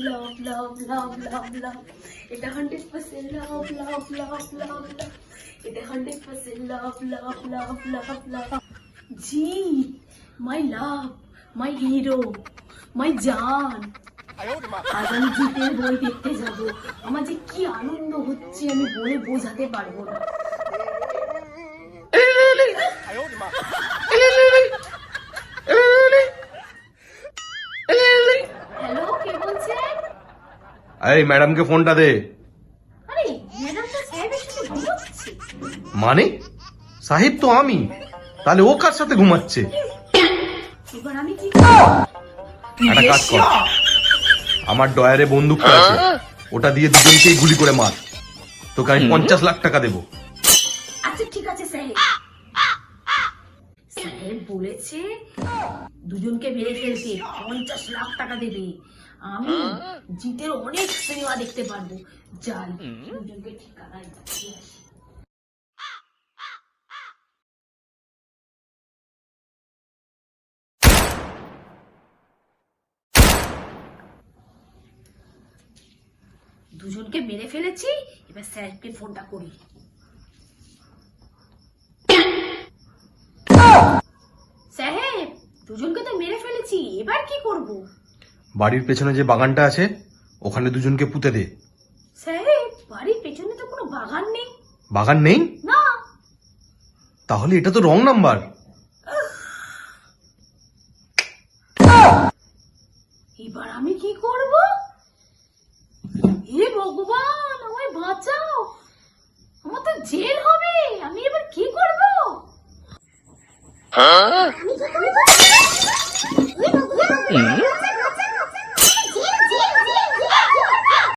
love, love, love, love, love. It's 100% love, love, love, love, love. It's 100% love, love, love, love, love. Gee, my love, my hero, my জান। আজ আমি জিতের বই দেখতে যাব। আমার যে কি আনন্দ হচ্ছে আমি বলে বোঝাতে পারবো না। হ্যালো, কে বলছেন? আরে ম্যাডামকে ফোনটা দে। আরে ম্যাডাম তো সাহেবের সাথে ঘুমাচ্ছে। মানে সাহেব তো আমি, তাহলে ও কার সাথে ঘুমাচ্ছে? এবার আমি কি একটা কাজ কর, আমার ডয়ারে বন্দুকটা আছে, ওটা দিয়ে দুজনকেই গুলি করে মার। তোকে আমি 50 লাখ টাকা দেবো। আচ্ছা ঠিক আছে সাহেব। সাহেব বলেছে দুজনকে মেরে ফেলতে 50 লাখ টাকা দেবে। আমি জিতের অনেক সিনেমা দেখতে পারবো। যাই দুজনকে ঠিকানায় দিয়ে আসি। দুজনকে মেরে ফেলেছি, এবার স্যারকে ফোনটা করি। সাহেব দুজনকে তো মেরে ফেলেছি, এবার কি করব? বাড়ির পেছনে যে বাগানটা আছে ওখানে দুজনকে পুঁতে দে। সাহেব বাড়ির পেছনে তো কোনো বাগান নেই। বাগান নেই? না। তাহলে এটা তো রং নাম্বার। এবার আমি কি করব? হে ভগবান আমায় বাঁচাও, আমার তো জেল হবে। আমি এবার কি করব? আমি কি করব?